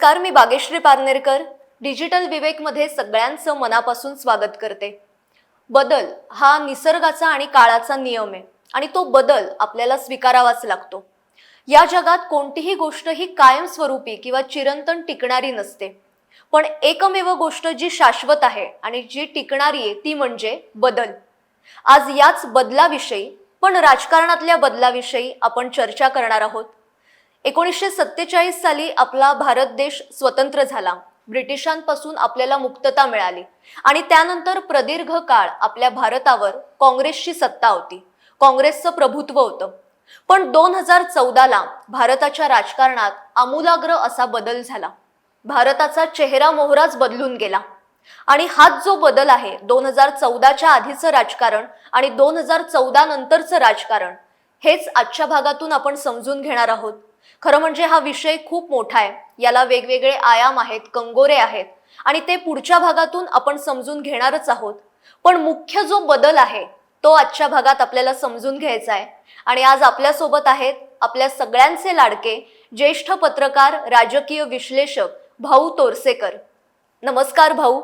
नमस्कार, मी बागेश्री पारनेरकर. डिजिटल विवेकमध्ये सगळ्यांचं मनापासून स्वागत करते. बदल हा निसर्गाचा आणि काळाचा नियम आहे आणि तो बदल आपल्याला स्वीकारावाच लागतो. या जगात कोणतीही गोष्ट ही कायमस्वरूपी किंवा चिरंतन टिकणारी नसते. पण एकमेव गोष्ट जी शाश्वत आहे आणि जी टिकणारी आहे ती म्हणजे बदल. आज याच बदलाविषयी, पण राजकारणातल्या बदलाविषयी आपण चर्चा करणार आहोत. 1947 साली आपला भारत देश स्वतंत्र झाला. ब्रिटिशांपासून आपल्याला मुक्तता मिळाली आणि त्यानंतर प्रदीर्घ काळ आपल्या भारतावर काँग्रेसची सत्ता होती. काँग्रेसचं प्रभुत्व होतं. पण 2014ला भारताच्या राजकारणात आमूलाग्र असा बदल झाला. भारताचा चेहरा मोहराच बदलून गेला. आणि हाच जो बदल आहे 2014च्या आधीचं राजकारण आणि 2014 नंतरचं राजकारण, हेच आजच्या भागातून आपण समजून घेणार आहोत. खरं म्हणजे हा विषय खूप मोठा आहे. याला वेगवेगळे आयाम आहेत, कंगोरे आहेत आणि ते पुढच्या भागातून आपण समजून घेणारच आहोत. पण मुख्य जो बदल आहे तो आजच्या भागात आपल्याला समजून घ्यायचा आहे. आणि आज आपल्यासोबत आहेत आपल्या सगळ्यांचे लाडके ज्येष्ठ पत्रकार, राजकीय विश्लेषक भाऊ तोरसेकर. नमस्कार भाऊ.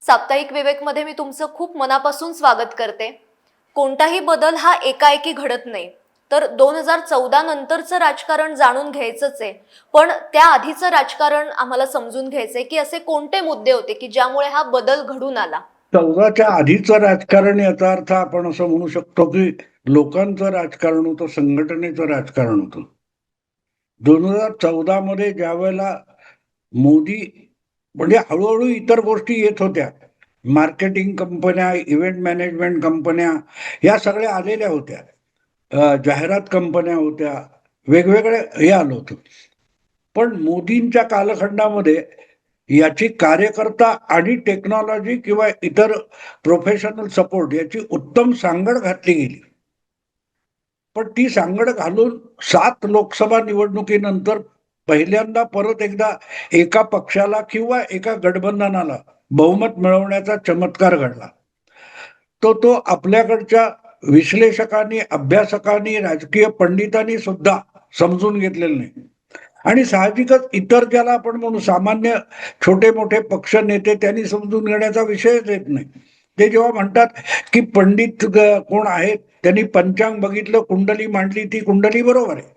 साप्ताहिक विवेकमध्ये मी तुमचं खूप मनापासून स्वागत करते. कोणताही बदल हा एकाएकी घडत नाही, तर 2014 नंतरचं राजकारण जाणून घ्यायचंच आहे. पण त्या आधीचं राजकारण आम्हाला समजून घ्यायचंय की असे कोणते मुद्दे होते की ज्यामुळे हा बदल घडून आला. 14च्या आधीचं राजकारण याचा अर्थ आपण असं म्हणू शकतो की लोकांचं राजकारण होतं, संघटनेचं राजकारण होतं. 2014 मध्ये ज्या वेळेला मोदी म्हणजे हळूहळू इतर गोष्टी येत होत्या, मार्केटिंग कंपन्या, इव्हेंट मॅनेजमेंट कंपन्या या सगळ्या आलेल्या होत्या, जाहिरात कंपन्या होत्या, वेगवेगळे हे आलं होतं. पण मोदींच्या कालखंडामध्ये याची कार्यकर्ता आणि टेक्नॉलॉजी किंवा इतर प्रोफेशनल सपोर्ट याची उत्तम सांगड घातली गेली. पण ती सांगड घालून 7 लोकसभा निवडणुकीनंतर पहिल्यांदा परत एकदा एका पक्षाला किंवा एका गठबंधनाला बहुमत मिळवण्याचा चमत्कार घडला. तो आपल्याकडच्या विश्लेषकांनी, अभ्यासकांनी, राजकीय पंडितांनी सुद्धा समजून घेतलेलं नाही. आणि साहजिकच इतर ज्याला आपण म्हणू सामान्य छोटे मोठे पक्ष नेते त्यांनी समजून घेण्याचा विषयच येत नाही. ते जेव्हा म्हणतात की पंडित कोण आहेत, त्यांनी पंचांग बघितलं, कुंडली मांडली, ती कुंडली बरोबर आहे.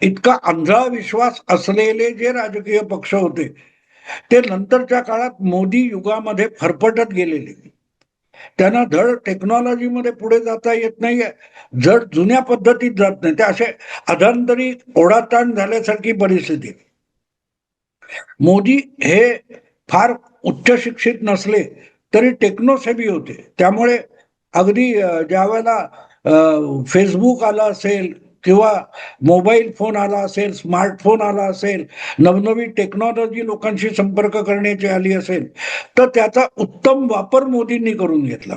इतका आंधळा विश्वास असलेले जे राजकीय पक्ष होते ते नंतरच्या काळात मोदी युगामध्ये फरफटत गेलेले. त्यांना धड टेक्नॉलॉजीमध्ये पुढे जाता येत नाहीये, जड जुन्या पद्धतीत जात नाही. ते असे अधांतरी ओढाताण झाल्यासारखी परिस्थिती. मोदी हे फार उच्च शिक्षित नसले तरी टेक्नोसेवी होते. त्यामुळे अगदी ज्या वेळेला फेसबुक आला असेल किंवा मोबाईल फोन आला असेल, स्मार्टफोन आला असेल, नवनवी टेक्नॉलॉजी लोकांशी संपर्क करण्याची आली असेल, तर त्याचा उत्तम वापर मोदींनी करून घेतला.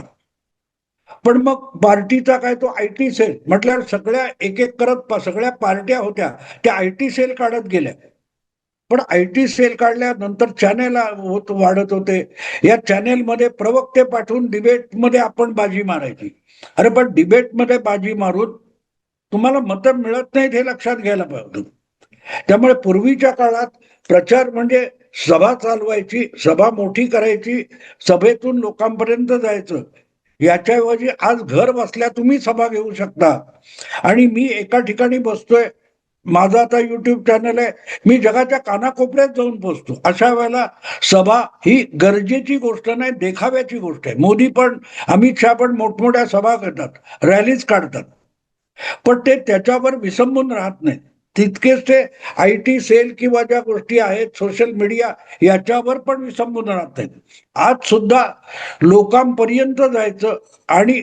पण मग पार्टीचा काय तो IT सेल म्हटल्यावर सगळ्या एक एक करत सगळ्या पार्ट्या होत्या त्या IT सेल काढत गेल्या. पण IT सेल काढल्यानंतर चॅनेल वाढत होते. या चॅनेलमध्ये प्रवक्ते पाठवून डिबेटमध्ये आपण बाजी मारायची. अरे पण डिबेटमध्ये बाजी मारून तुम्हाला मतं मिळत नाहीत हे लक्षात घ्यायला पाहिजे. त्यामुळे पूर्वीच्या काळात प्रचार म्हणजे सभा चालवायची, सभा मोठी करायची, सभेतून लोकांपर्यंत जायचं. याच्याऐवजी आज घर बसल्या तुम्ही सभा घेऊ शकता. आणि मी एका ठिकाणी बसतोय, माझं आता युट्यूब चॅनल आहे, मी जगाच्या कानाकोपऱ्यात जाऊन पोहोचतो. अशा वेळेला सभा ही गरजेची गोष्ट नाही, देखाव्याची गोष्ट आहे. मोदी पण, अमित शहा पण मोठमोठ्या सभा करतात, रॅलीज काढतात, पण ते त्याच्यावर विसंबून राहत नाही. तितकेच ते IT सेल किंवा ज्या गोष्टी आहेत, सोशल मीडिया याच्यावर पण विसंबून राहत नाहीत. आज सुद्धा लोकांपर्यंत जायचं आणि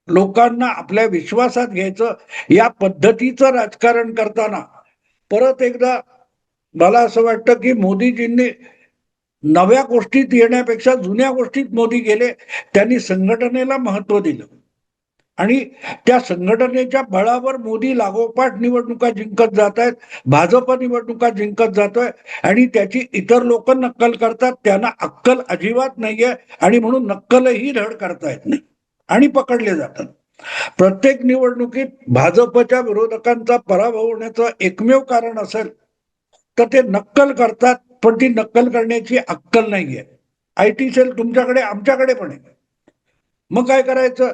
लोकांना आपल्या विश्वासात घ्यायचं, या पद्धतीचं राजकारण करताना परत एकदा मला असं वाटतं की मोदीजींनी नव्या गोष्टीत येण्यापेक्षा जुन्या गोष्टीत मोदी गेले. त्यांनी संघटनेला महत्व दिलं आणि त्या संघटनेच्या बळावर मोदी लागोपाठ निवडणुका जिंकत जात आहेत. भाजप निवडणुका जिंकत जातोय आणि त्याची इतर लोक नक्कल करतात. त्यांना अक्कल अजिबात नाहीये आणि म्हणून नक्कलही धड करता येत नाही आणि पकडले जातात. प्रत्येक निवडणुकीत भाजपच्या विरोधकांचा पराभव होण्याचं एकमेव कारण असेल तर ते नक्कल करतात, पण ती नक्कल करण्याची अक्कल नाहीये. IT सेल तुमच्याकडे, आमच्याकडे पण आहे. मग काय करायचं?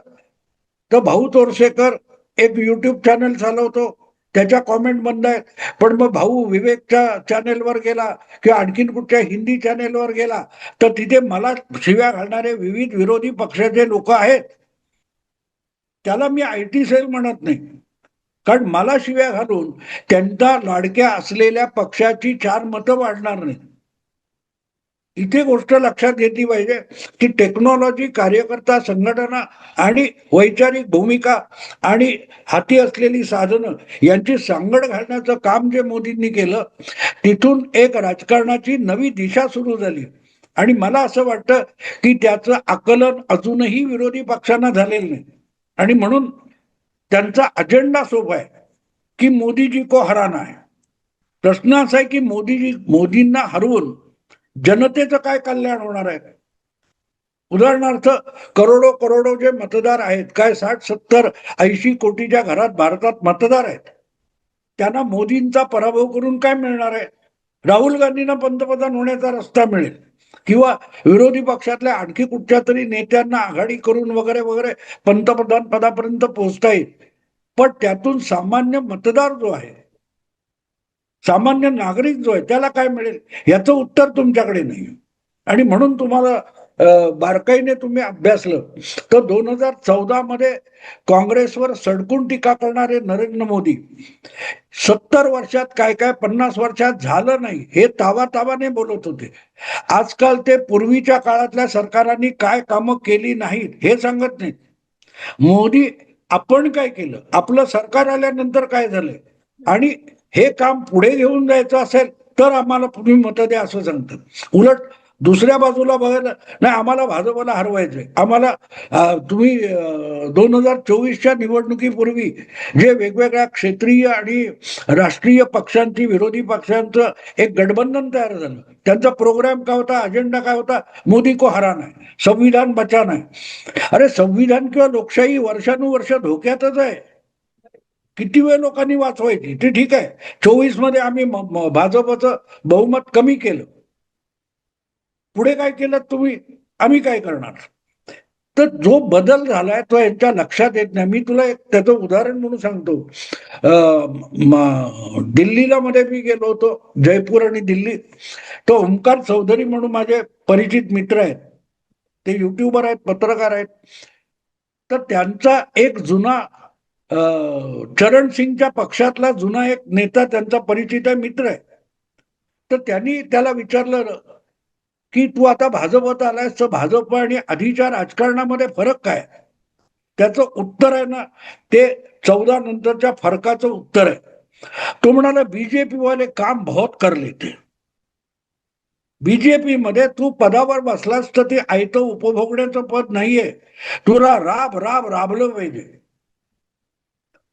तर भाऊ तोरसेकर एक युट्यूब चॅनल चालवतो, त्याच्या कॉमेंट बंद आहेत. पण मग भाऊ विवेकच्या चॅनेलवर गेला किंवा आणखीन कुठच्या हिंदी चॅनेलवर गेला, तर तिथे मला शिव्या घालणारे विविध विरोधी पक्षाचे लोक आहेत. त्याला मी IT सेल म्हणत नाही, कारण मला शिव्या घालून त्यांच्या लाडक्या असलेल्या पक्षाची 4 मतं वाढणार नाही. इथे गोष्ट लक्षात घेतली पाहिजे की टेक्नॉलॉजी, कार्यकर्ता संघटना आणि वैचारिक भूमिका आणि हाती असलेली साधनं यांची सांगड घालण्याचं काम जे मोदींनी केलं, तिथून एक राजकारणाची नवी दिशा सुरू झाली. आणि मला असं वाटतं की त्याचं आकलन अजूनही विरोधी पक्षांना झालेलं नाही. आणि म्हणून त्यांचा अजेंडा सोपा आहे की मोदीजी को हराना आहे. प्रश्न असा आहे की मोदींना हरवून जनतेचं काय कल्याण होणार आहे? उदाहरणार्थ, करोडो करोडो जे मतदार आहेत, काय 60-70-80 कोटीच्या घरात भारतात मतदार आहेत, त्यांना मोदींचा पराभव करून काय मिळणार आहे? राहुल गांधींना पंतप्रधान होण्याचा रस्ता मिळेल किंवा विरोधी पक्षातल्या आणखी कुठच्या तरी नेत्यांना आघाडी करून वगैरे वगैरे पंतप्रधान पदापर्यंत पोहोचता येईल. पण त्यातून सामान्य मतदार जो आहे, सामान्य नागरिक जो आहे, त्याला काय मिळेल याचं उत्तर तुमच्याकडे नाही. आणि म्हणून तुम्हाला बारकाईने तुम्ही अभ्यासलं तर 2014 मध्ये काँग्रेसवर सडकून टीका करणारे नरेंद्र मोदी 70 वर्षात काय काय 50 वर्षात झालं नाही हे तावातावाने बोलत होते. आजकाल ते पूर्वीच्या काळातल्या सरकारांनी काय कामं केली नाहीत हे सांगत नाहीत. मोदी आपण काय केलं, आपलं सरकार आल्यानंतर काय झालंय, आणि हे काम पुढे घेऊन जायचं असेल तर आम्हाला तुम्ही मतं द्या असं सांगतात. उलट दुसऱ्या बाजूला बघायला नाही, आम्हाला भाजपला हरवायचंय, आम्हाला तुम्ही 2024च्या निवडणुकीपूर्वी जे वेगवेगळ्या क्षेत्रीय आणि राष्ट्रीय पक्षांची, विरोधी पक्षांचं एक गठबंधन तयार झालं. त्यांचा प्रोग्राम काय होता, अजेंडा काय होता? मोदी को हराना है, संविधान बचाना है. अरे संविधान किंवा लोकशाही वर्षानुवर्ष धोक्यातच आहे. किती वेळ लोकांनी वाचवायची? ते ठीक आहे, 24 मध्ये आम्ही भाजपचं बहुमत कमी केलं, पुढे काय केलं तुम्ही? आम्ही काय करणार? तर जो बदल झालाय तो यांच्या लक्षात येत नाही. मी तुला एक त्याचं उदाहरण म्हणून सांगतो. दिल्लीला मध्ये मी गेलो होतो, जयपूर आणि दिल्ली. तो ओमकार चौधरी म्हणून माझे परिचित मित्र आहेत, ते युट्यूबर आहेत, पत्रकार आहेत. तर त्यांचा एक जुना चरण सिंगच्या पक्षातला जुना एक नेता त्यांचा परिचित आहे, मित्र आहे. तर त्यांनी त्याला विचारलं की तू आता भाजपत आलायस, तर भाजप आणि आधीच्या राजकारणामध्ये फरक काय? त्याचं उत्तर आहे ना, ते 14 नंतरच्या फरकाचं उत्तर आहे. तो म्हणाला, बीजेपी वाले काम बहुत कर लेते. बीजेपी मध्ये तू पदावर बसलास तर ते आयतं उपभोगण्याचं पद नाहीये, तुला राब राब राबलं पाहिजे,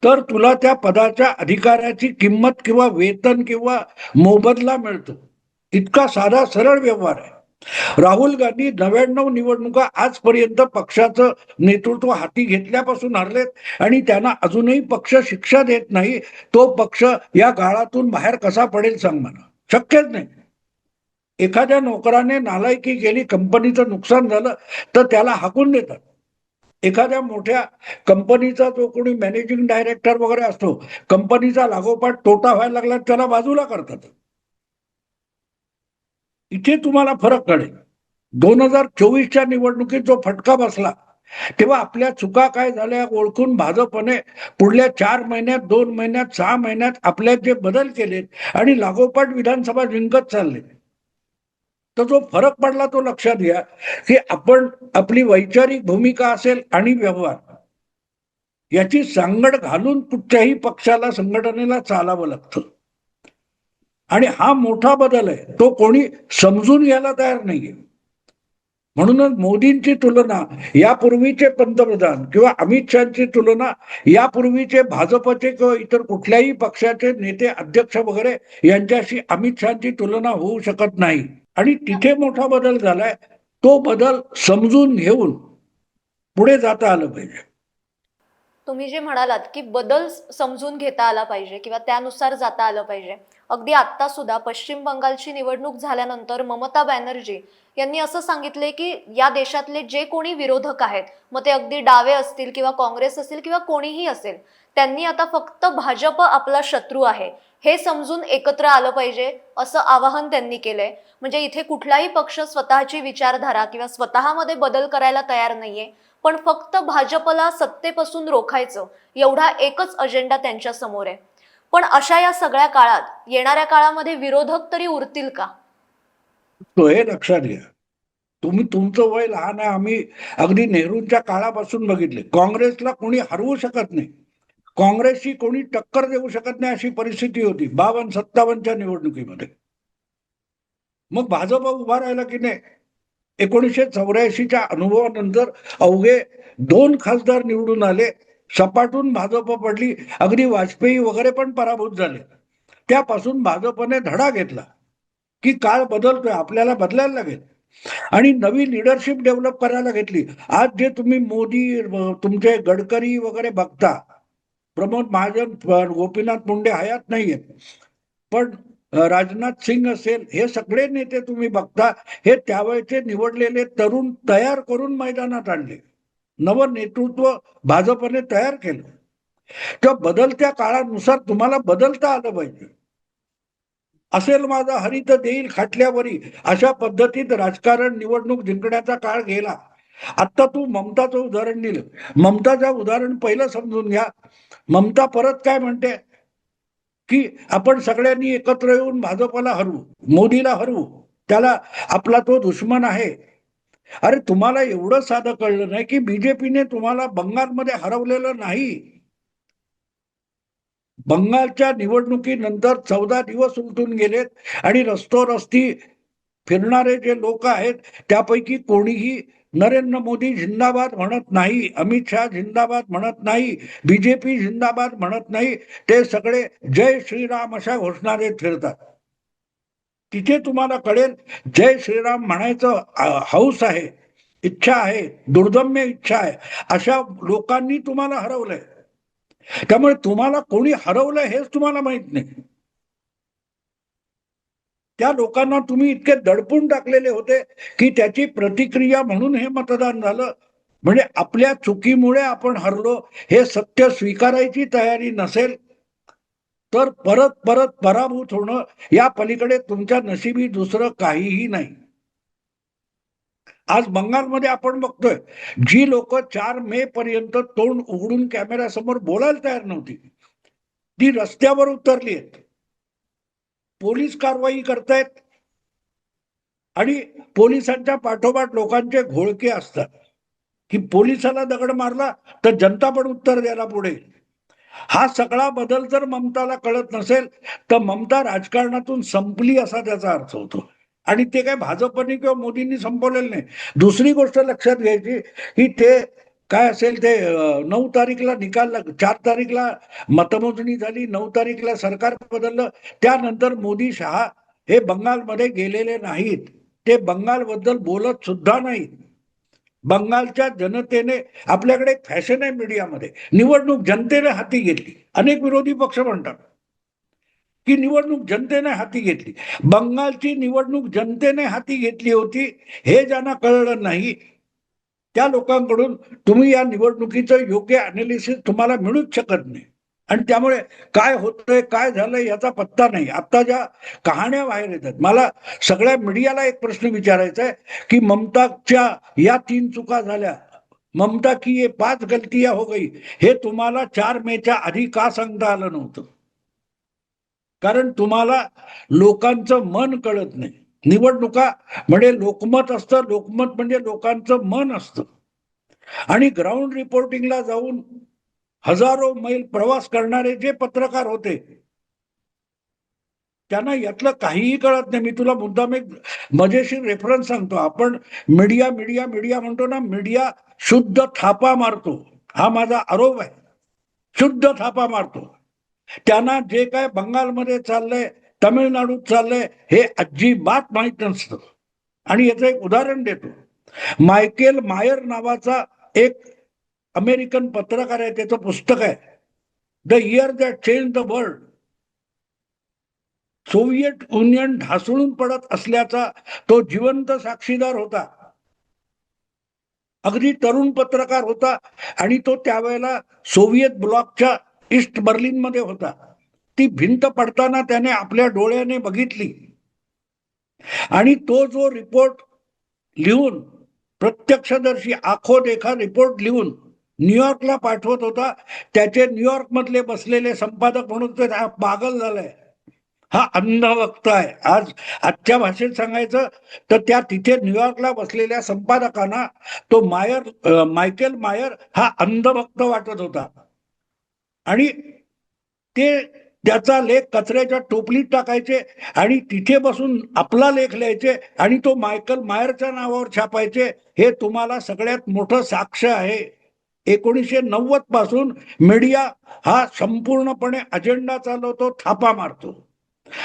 तर तुला त्या पदाच्या अधिकाऱ्याची किंमत किंवा वेतन किंवा मोबदला मिळतो. इतका साधा सरळ व्यवहार आहे. राहुल गांधी 99 निवडणुका आजपर्यंत पक्षाचं नेतृत्व हाती घेतल्यापासून हरलेत आणि त्यांना अजूनही पक्ष शिक्षा देत नाही. तो पक्ष या काळातून बाहेर कसा पडेल सांग मला? शक्यच नाही. एखाद्या नोकराने नालायकी केली, कंपनीचं नुकसान झालं तर त्याला हाकून देतात. एखाद्या मोठ्या कंपनीचा जो कोणी मॅनेजिंग डायरेक्टर वगैरे असतो, कंपनीचा लागोपाठ तोटा व्हायला लागला त्याला बाजूला करतात. इथे तुम्हाला फरक कळेल. 2024च्या निवडणुकीत जो फटका बसला तेव्हा आपल्या चुका काय झाल्या ओळखून भाजपने पुढल्या 4 महिन्यात, 2 महिन्यात, 6 महिन्यात आपल्यात जे बदल केलेत आणि लागोपाठ विधानसभा जिंकत चालले, तर जो फरक पडला तो लक्षात घ्या की आपण आपली वैचारिक भूमिका असेल आणि व्यवहार याची सांगड घालून कुठच्याही पक्षाला, संघटनेला चालावं लागतं. आणि हा मोठा बदल आहे, तो कोणी समजून घ्यायला तयार नाहीये. म्हणूनच मोदींची तुलना यापूर्वीचे पंतप्रधान किंवा अमित शहाची तुलना यापूर्वीचे भाजपचे किंवा इतर कुठल्याही पक्षाचे नेते, अध्यक्ष वगैरे यांच्याशी अमित शहाची तुलना होऊ शकत नाही. आणि तिथे मोठा बदल झालाय, तो बदल समजून घेऊन पुढे जाता आलं पाहिजे. तुम्ही जे म्हणालात की बदल समजून घेता आला पाहिजे किंवा त्यानुसार जाता आलं पाहिजे, अगदी आत्ता सुद्धा पश्चिम बंगालची निवडणूक झाल्यानंतर ममता बॅनर्जी यांनी असं सांगितले की या देशातले जे कोणी विरोधक आहेत, मग ते अगदी डावे असतील किंवा काँग्रेस असेल किंवा कोणीही असेल, त्यांनी आता फक्त भाजप आपला शत्रू आहे हे समजून एकत्र आलं पाहिजे असं आवाहन त्यांनी केलंय. म्हणजे इथे कुठलाही पक्ष स्वतःची विचारधारा किंवा स्वतःमध्ये बदल करायला तयार नाहीये, पण फक्त भाजपला सत्तेपासून रोखायचं एवढा एकच अजेंडा त्यांच्या समोर आहे. पण अशा या सगळ्या काळात येणाऱ्या काळामध्ये विरोधक तरी उरतील का? तो हे लक्षात घ्या. तुम्ही तुमचं वय लहान आहे. आम्ही अगदी नेहरूंच्या काळापासून बघितले. काँग्रेसला कोणी हरवू शकत नाही. काँग्रेसशी कोणी टक्कर देऊ शकत नाही अशी परिस्थिती होती 52-57च्या निवडणुकीमध्ये. मग भाजप उभा राहिला की नाही. 1984च्या अनुभवानंतर अवघे 2 खासदार निवडून आले. सपाटून भाजप पडली. अगदी वाजपेयी वगैरे पण पराभूत झाले. त्यापासून भाजपने धडा घेतला की काळ बदलतोय, आपल्याला बदलायला लागेल आणि नवी लिडरशिप डेव्हलप करायला घेतली. आज जे तुम्ही मोदी, तुमचे गडकरी वगैरे बघता, प्रमोद महाजन, गोपीनाथ मुंडे हयात नाहीये, पण राजनाथ सिंग असेल, हे सगळे नेते तुम्ही बघता, हे त्यावेळेचे निवडलेले तरुण तयार करून मैदानात आणले. नव नेतृत्व भाजपने तयार केलं. त्या बदलत्या काळानुसार तुम्हाला बदलता आलं पाहिजे. असेल माझा हरित देईल खाटल्यावरी, अशा पद्धतीत राजकारण, निवडणूक जिंकण्याचा काळ गेला. आता तू ममताचं उदाहरण दिलं. ममताचं उदाहरण पहिलं समजून घ्या. ममता परत काय म्हणते की आपण सगळ्यांनी एकत्र येऊन भाजपला हरवू, मोदीला हरवू, त्याला आपला तो दुश्मन आहे. अरे तुम्हाला एवढं साधं कळलं नाही की बीजेपीने तुम्हाला बंगालमध्ये हरवलेलं नाही. बंगालच्या निवडणुकीनंतर 14 दिवस उलटून गेलेत आणि रस्ती फिरणारे जे लोक आहेत त्यापैकी कोणीही नरेंद्र मोदी जिंदाबाद म्हणत नाही, अमित शहा जिंदाबाद म्हणत नाही, बीजेपी जिंदाबाद म्हणत नाही. ते सगळे जय श्रीराम अशा घोषणा देत फिरतात. तिथे तुम्हाला कळेल जय श्रीराम म्हणायचं हौस आहे, इच्छा आहे, दुर्दम्य इच्छा आहे, अशा लोकांनी तुम्हाला हरवलंय. त्यामुळे तुम्हाला कोणी हरवलंय हेच तुम्हाला माहित नाही. त्या लोकांना तुम्ही इतके दडपून टाकलेले होते की त्याची प्रतिक्रिया म्हणून हे मतदान झालं. म्हणजे आपल्या चुकीमुळे आपण हरलो हे सत्य स्वीकारायची तयारी नसेल तर परत परत पराभूत होणं या पलीकडे तुमच्या नशिबी दुसरं काहीही नाही. आज बंगालमध्ये आपण बघतोय जी लोक 4 मे पर्यंत तोंड उघडून कॅमेऱ्यासमोर बोलायला तयार नव्हती, ती रस्त्यावर उतरली आहेत. पोलीस कारवाई करतायत आणि पोलिसांच्या पाठोपाठ लोकांचे घोळके असतात की पोलिसाला दगड मारला तर जनता पण उत्तर द्यायला पुढे. हा सगळा बदल जर ममताला कळत नसेल तर ममता राजकारणातून संपली असा त्याचा अर्थ होतो. आणि ते काय भाजपने किंवा मोदींनी संपवलेलं नाही. दुसरी गोष्ट लक्षात घ्यायची की ते काय असेल ते 9 तारीखला निकाल 4 तारीखला मतमोजणी झाली, 9 तारीखला सरकार बदललं. त्यानंतर मोदी शहा हे बंगालमध्ये गेलेले नाहीत. ते बंगालबद्दल बोलत सुद्धा नाहीत. बंगालच्या जनतेने, आपल्याकडे एक फॅशन आहे मीडियामध्ये, निवडणूक जनतेने हाती घेतली. अनेक विरोधी पक्ष म्हणतात की निवडणूक जनतेने हाती घेतली. बंगालची निवडणूक जनतेने हाती घेतली होती हे ज्यांना कळलं नाही त्या लोकांकडून तुम्ही या निवडणुकीचं योग्य अनालिसिस तुम्हाला मिळूच शकत नाही. आणि त्यामुळे काय होतंय, काय झालंय याचा पत्ता नाही. आता ज्या कहाण्या बाहेर येतात, मला सगळ्या मीडियाला एक प्रश्न विचारायचा आहे की ममताच्या या 3 चुका झाल्या, ममता की ये 5 गलतियां हो गई, हे तुम्हाला 4 मेच्या आधी का सांगता आलं नव्हतं? कारण तुम्हाला लोकांचं मन कळत नाही. निवडणुका म्हणजे लोकमत असतं, लोकमत म्हणजे लोकांचं मन असतं. आणि ग्राउंड रिपोर्टिंगला जाऊन हजारो मैल प्रवास करणारे जे पत्रकार होते त्यांना यातलं काहीही कळत नाही. मी तुला मुद्दाम एक मजेशीर रेफरन्स सांगतो. आपण मीडिया मीडिया मीडिया म्हणतो ना, मीडिया शुद्ध थापा मारतो, हा माझा आरोप आहे. शुद्ध थापा मारतो. त्यांना जे काय बंगालमध्ये चाललंय, तमिळनाडूत चाललंय हे अजिबात माहीत नसतं. आणि याचं एक उदाहरण देतो. मायकेल मायर नावाचा एक अमेरिकन पत्रकार आहे, त्याचं पुस्तक आहे the year that change the world. Soviet Union ढासळून पडत असल्याचा तो जिवंत साक्षीदार होता. अगदी तरुण पत्रकार होता आणि तो त्यावेळेला सोव्हिएत ब्लॉकच्या ईस्ट बर्लिन मध्ये होता. ती भिंत पडताना त्याने आपल्या डोळ्याने बघितली आणि तो जो रिपोर्ट लिहून, प्रत्यक्षदर्शी आखो देखा रिपोर्ट लिहून न्यूयॉर्कला पाठवत होता. त्याचे न्यूयॉर्क मधले बसलेले संपादक म्हणून ते पागल झालाय, हा अंध वक्ता आहे. आजच्या भाषेत सांगायचं तर त्या तिथे न्यूयॉर्कला बसलेल्या संपादकांना तो मायकेल मायर हा अंध भक्त वाटत होता आणि ते त्याचा लेख कचऱ्याच्या टोपलीत टाकायचे आणि तिथे बसून आपला लेख लिहायचे आणि तो मायकल मायरच्या नावावर छापायचे. हे तुम्हाला सगळ्यात मोठं साक्ष आहे. 1990 पासून मीडिया हा संपूर्णपणे अजेंडा चालवतो, थापा मारतो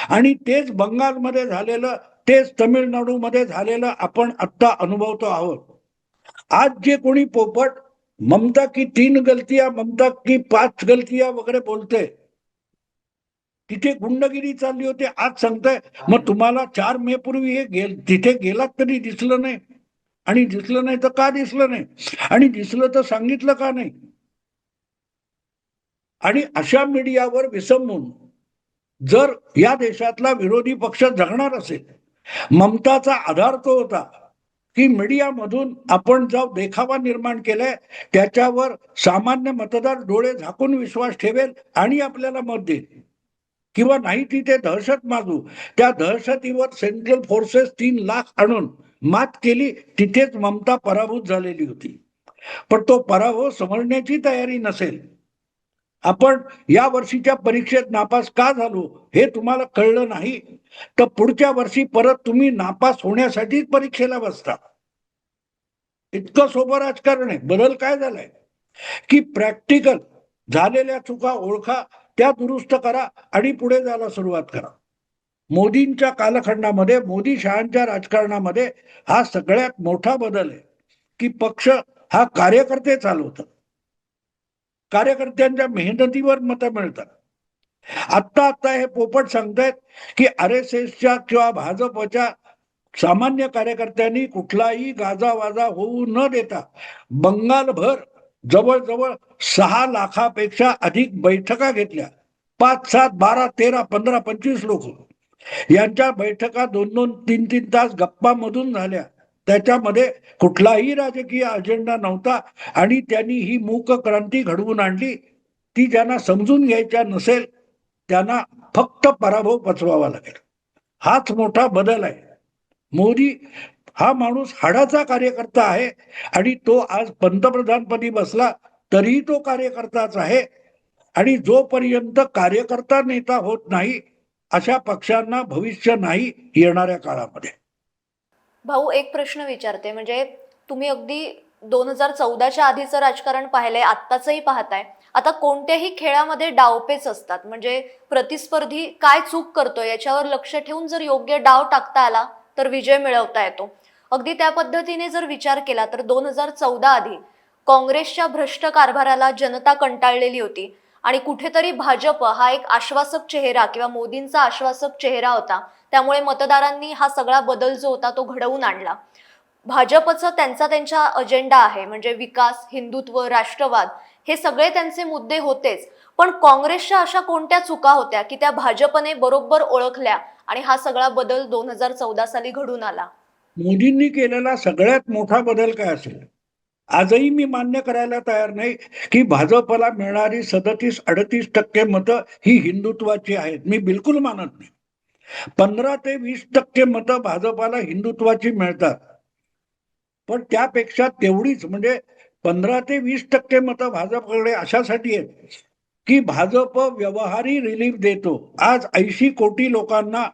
आणि तेच बंगालमध्ये झालेलं, तेच तमिळनाडूमध्ये झालेलं आपण आत्ता अनुभवतो आहोत. आज जे कोणी पोपट ममता की 3 गलतियां, ममता की 5 गलतियां वगैरे बोलते, तिथे गुंडगिरी चालली होती. आज सांगताय मग तुम्हाला 4 मे पूर्वी हे तिथे गेलात तरी दिसलं नाही, आणि दिसलं नाही तर का दिसलं नाही, आणि दिसलं तर सांगितलं का नाही. आणि अशा मीडियावर विसंबून जर या देशातला विरोधी पक्ष जगणार असेल, ममताचा आधार तो होता की मीडियामधून आपण जो देखावा निर्माण केलाय त्याच्यावर सामान्य मतदार डोळे झाकून विश्वास ठेवेल आणि आपल्याला मत देईल, किंवा नाही तिथे दहशत माजू. त्या दहशतीवर सेंट्रल फोर्सेस 3 लाख आणून मात केली. तिथेच ममता पराभूत झालेली होती. पण तो पराभव समजण्याची तयारी नसेल, आपण या वर्षीच्या परीक्षेत नापास का झालो हे तुम्हाला कळलं नाही, तर पुढच्या वर्षी परत तुम्ही नापास होण्यासाठीच परीक्षेला बसता. इतकं सोपं राजकारण आहे. बदल काय झालाय की प्रॅक्टिकल झालेल्या चुका ओळखा, त्या दुरुस्त करा आणि पुढे जायला सुरुवात करा. मोदींच्या कालखंडामध्ये, मोदी शहांच्या राजकारणामध्ये हा सगळ्यात मोठा बदल आहे की पक्ष हा कार्यकर्ते चालवतात, कार्यकर्त्यांच्या मेहनतीवर मतं मिळतात. आता हे पोपट सांगतायत की RSSच्या किंवा भाजपच्या सामान्य कार्यकर्त्यांनी कुठलाही गाजावाजा होऊ न देता बंगालभर जवळजवळ 6 लाखापेक्षा अधिक बैठका घेतल्या. 5, 7, 12, 13, 15, 25 लोक यांच्या बैठका 2-2, 3-3 तास गप्पामधून झाल्या. त्याच्यामध्ये कुठलाही राजकीय अजेंडा नव्हता आणि त्यांनी ही मूक क्रांती घडवून आणली. ती ज्यांना समजून घ्यायच्या नसेल त्यांना फक्त पराभव पचवावा लागेल. हाच मोठा बदल आहे. मोदी हा माणूस हाडाचा कार्यकर्ता आहे आणि तो आज पंतप्रधानपदी बसला तरी तो कार्यकर्ताच आहे. आणि जोपर्यंत कार्यकर्ता नेता होत नाही अशा पक्षांना भविष्य नाही येणाऱ्या काळामध्ये. भाऊ, एक प्रश्न विचारते, म्हणजे तुम्ही अगदी 2014च्या आधीचं राजकारण पाहिलंय, आत्ताचंही पाहताय. आता कोणत्याही खेळामध्ये डावपेच असतात, म्हणजे प्रतिस्पर्धी काय चूक करतोय याच्यावर लक्ष ठेवून जर योग्य डाव टाकता आला तर विजय मिळवता येतो. अगदी त्या पद्धतीने जर विचार केला तर 2014 आधी काँग्रेसच्या भ्रष्ट कारभाराला जनता कंटाळलेली होती आणि कुठेतरी भाजप हा एक आश्वासक चेहरा किंवा मोदींचा आश्वासक चेहरा होता. त्यामुळे मतदारांनी हा सगळा बदल जो होता तो घडवून आणला. भाजपचं त्यांचा अजेंडा आहे, म्हणजे विकास, हिंदुत्व, राष्ट्रवाद हे सगळे त्यांचे मुद्दे होतेच. पण काँग्रेसच्या अशा कोणत्या चुका होत्या की त्या भाजपने बरोबर ओळखल्या आणि हा सगळा बदल 2014 साली घडून आला? मोदींनी केलेला सगळ्यात मोठा बदल काय असेल? आजही मी मान्य करायला तयार नाही की भाजपला मिळणारी 37-38% मतं ही हिंदुत्वाची आहेत. मी बिलकुल मानत नाही. 15 ते 20% मतं भाजपाला हिंदुत्वाची मिळतात, पण त्यापेक्षा तेवढीच म्हणजे 15 ते 20% मतं भाजपकडे अशासाठी आहेत की भाजप व्यवहारी रिलीफ देतो. आज 80 कोटी लोकांना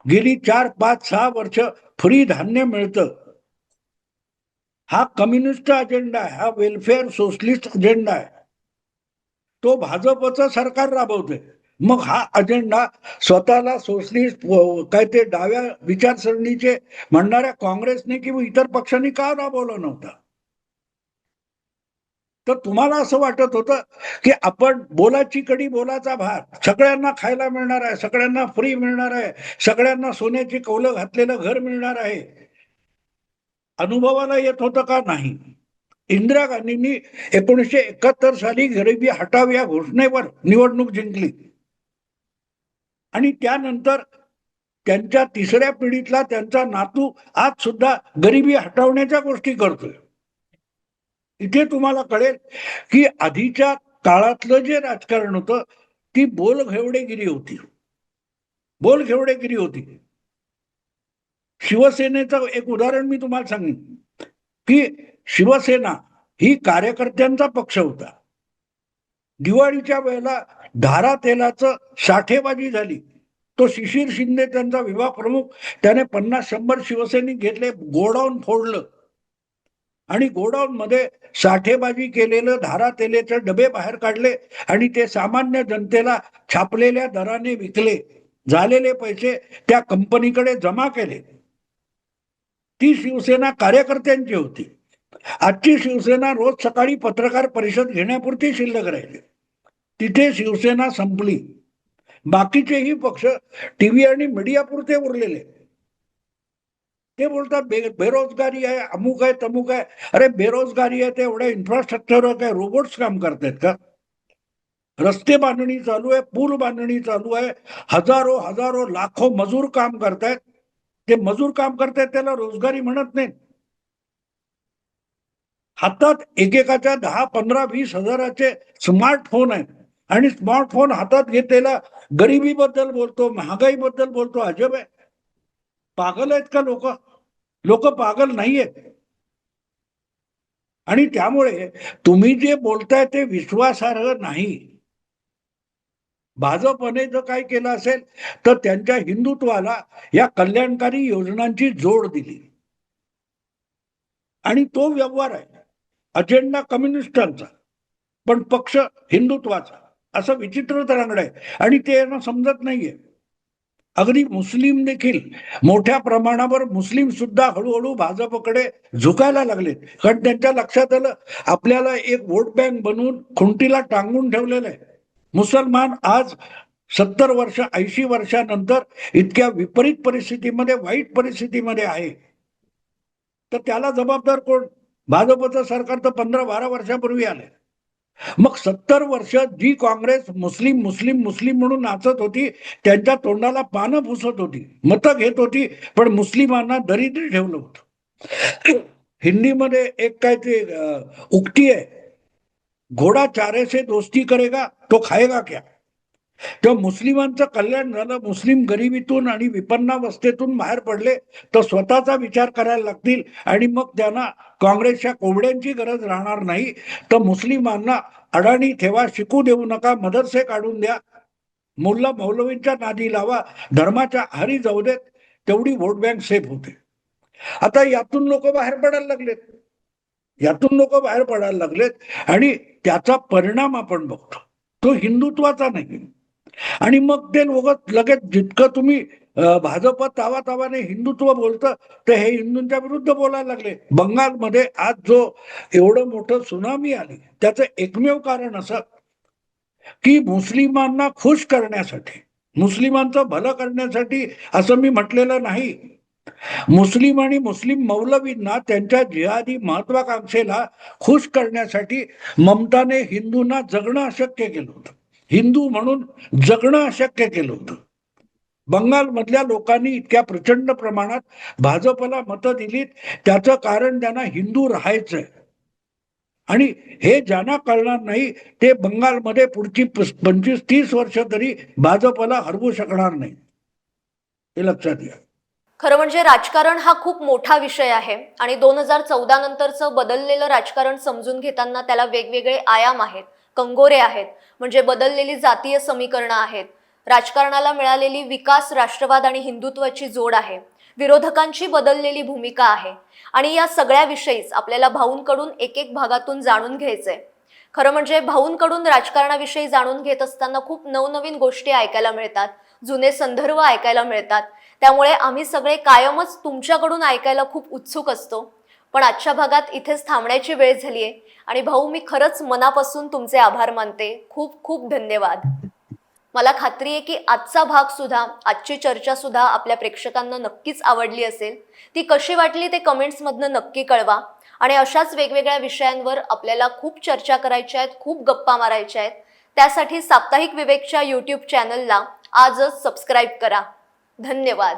गेली 4, 5, 6 वर्ष फ्री धान्य मिळतं. हा कम्युनिस्ट अजेंडा आहे, हा वेलफेअर सोशलिस्ट अजेंडा आहे. तो भाजपचं सरकार राबवतोय. मग हा अजेंडा स्वतःला सोशलिस्ट काय ते डाव्या विचारसरणीचे म्हणणाऱ्या काँग्रेसने किंवा इतर पक्षांनी का राबवला नव्हता? तर तुम्हाला असं वाटत होतं की आपण बोलाची कडी बोलाचा भात, सगळ्यांना खायला मिळणार आहे, सगळ्यांना फ्री मिळणार आहे, सगळ्यांना सोन्याची कौलं घातलेलं घर मिळणार आहे. अनुभवाला येत होतं का? नाही. इंदिरा गांधींनी 1971 साली गरिबी हटाव या घोषणेवर निवडणूक जिंकली आणि त्यानंतर त्यांच्या तिसऱ्या पिढीतला त्यांचा नातू आज सुद्धा गरिबी हटवण्याच्या गोष्टी करतोय. इथे तुम्हाला कळेल की आधीच्या काळातलं जे राजकारण होतं ती बोलघेवडेगिरी होती. बोलघेवडेगिरी होती. शिवसेनेचं एक उदाहरण मी तुम्हाला सांगेन की शिवसेना ही कार्यकर्त्यांचा पक्ष होता. दिवाळीच्या वेळेला धारा तेलाचं साठेबाजी झाली. तो शिशिर शिंदे त्यांचा विभाग प्रमुख, त्याने 50-100 शिवसैनिक घेतले, गोडाऊन फोडलं आणि गोडाऊन मध्ये साठेबाजी केलेलं धारा तेलाचे डबे बाहेर काढले आणि ते सामान्य जनतेला छापलेल्या दराने विकले. झालेले पैसे त्या कंपनीकडे जमा केले. ती शिवसेना कार्यकर्त्यांची होती. आजची शिवसेना रोज सकाळी पत्रकार परिषद घेण्यापुरती शिल्लक राहिली. तिथे शिवसेना संपली. बाकीचेही पक्ष टीव्ही आणि मीडियापुरते उरलेले. ते बोलतात बेरोजगारी आहे, अमुक आहे, तमुक आहे. अरे बेरोजगारी आहे ते एवढ्या इन्फ्रास्ट्रक्चरवर काय रोबोट्स काम करतायत का? रस्ते बांधणी चालू आहे, पूल बांधणी चालू आहे, हजारो हजारो लाखो मजूर काम करतायत. ते मजूर काम करतायत त्याला रोजगारी म्हणत नाहीत. हातात एकेकाच्या 10, 15, 20 हजाराचे स्मार्टफोन आहेत आणि स्मार्टफोन हातात घेतलेला गरिबीबद्दल बोलतो, महागाईबद्दल बोलतो. अजब आहे. पागल आहेत का लोक? लोक पागल नाहीयेत. आणि त्यामुळे तुम्ही जे बोलताय ते विश्वासार्ह नाही. भाजपने जर काय केलं असेल तर त्यांच्या हिंदुत्वाला या कल्याणकारी योजनांची जोड दिली आणि तो व्यवहार आहे. अजेंडा कम्युनिस्टांचा पण पक्ष हिंदुत्वाचा. असं विचित्र तरंगड आहे आणि ते यांना समजत नाहीये. अगदी मुस्लिम देखील मोठ्या प्रमाणावर मुस्लिम सुद्धा हळूहळू भाजपकडे झुकायला लागलेत. कारण त्यांच्या लक्षात आलं आपल्याला एक वोट बँक बनवून खुंटीला टांगून ठेवलेलं आहे. मुसलमान आज 70 वर्ष 80 वर्षानंतर इतक्या विपरीत परिस्थितीमध्ये, वाईट परिस्थितीमध्ये आहे. तर त्याला जबाबदार कोण? भाजपचं सरकार तर 15-12 वर्षापूर्वी आलंय. मग 70 वर्ष जी काँग्रेस मुस्लिम मुस्लिम मुस्लिम म्हणून नाचत होती, त्यांच्या तोंडाला पानं पुसत होती, मतं घेत होती, पण मुस्लिमांना दरिद्री ठेवलं होतं. हिंदीमध्ये एक काय ते उक्ती आहे, घोडा चारे से दोस्ती करेगा तो खाएगा क्या. तेव्हा मुस्लिमांचं कल्याण झालं, मुस्लिम गरिबीतून आणि विपन्नावस्थेतून बाहेर पडले तर स्वतःचा विचार करायला लागतील आणि मग त्यांना काँग्रेसच्या कोंबड्यांची गरज राहणार नाही. तर मुस्लिमांना अडाणी ठेवा, शिकू देऊ नका, मदरसे काढून द्या, मुल्ला मौलवींच्या नादी लावा, धर्माच्या आहारी जाऊ देत, तेवढी वोट बँक सेफ होते. आता यातून लोक बाहेर पडायला लागलेत. यातून लोक बाहेर पडायला लागलेत आणि त्याचा परिणाम आपण बघतो. तो हिंदुत्वाचा नाही. आणि मग ते लोक लगेच जितकं तुम्ही भाजप तावातावाने हिंदुत्व बोलतं तर हे हिंदूंच्या विरुद्ध बोलायला लागले. बंगालमध्ये आज जो एवढं मोठं सुनामी आली त्याचं एकमेव कारण असं की मुस्लिमांना खुश करण्यासाठी, मुस्लिमांचं भलं करण्यासाठी असं मी म्हटलेलं नाही. मुस्लिम आणि मुस्लिम मौलवींना त्यांच्या जिहादी महत्वाकांक्षेला खुश करण्यासाठी ममताने हिंदूंना जगणं अशक्य केलं होतं. हिंदू म्हणून जगणं अशक्य केलं होतं. बंगालमधल्या लोकांनी इतक्या प्रचंड प्रमाणात भाजपला मतं दिलीत, त्याचं कारण त्यांना हिंदू राहायचंय. आणि हे ज्यांना कळणार नाही ते बंगालमध्ये पुढची 25-30 वर्ष तरी भाजपला हरवू शकणार नाही. हे लक्षात घ्या. खरं म्हणजे राजकारण हा खूप मोठा विषय आहे आणि 2014 नंतरचं बदललेलं राजकारण समजून घेताना त्याला वेगवेगळे आयाम आहेत, कंगोरे आहेत. म्हणजे बदललेली जातीय समीकरणं आहेत, राजकारणाला मिळालेली विकास, राष्ट्रवाद आणि हिंदुत्वाची जोड आहे, विरोधकांची बदललेली भूमिका आहे आणि या सगळ्याविषयीच आपल्याला भाऊंकडून एक एक भागातून जाणून घ्यायचंय. खरं म्हणजे भाऊंकडून राजकारणाविषयी जाणून घेत असताना खूप नवनवीन गोष्टी ऐकायला मिळतात, जुने संदर्भ ऐकायला मिळतात. त्यामुळे आम्ही सगळे कायमच तुमच्याकडून ऐकायला खूप उत्सुक असतो. पण आजच्या भागात इथेच थांबण्याची वेळ झाली आहे आणि भाऊ मी खरंच मनापासून तुमचे आभार मानते. खूप खूप धन्यवाद. मला खात्री आहे की आजचा भाग सुद्धा, आजची चर्चा सुद्धा आपल्या प्रेक्षकांना नक्कीच आवडली असेल. ती कशी वाटली ते कमेंट्समधनं नक्की कळवा. आणि अशाच वेगवेगळ्या विषयांवर आपल्याला खूप चर्चा करायच्या आहेत, खूप गप्पा मारायच्या आहेत. त्यासाठी साप्ताहिक विवेकच्या यूट्यूब चॅनलला आजच सबस्क्राईब करा. धन्यवाद.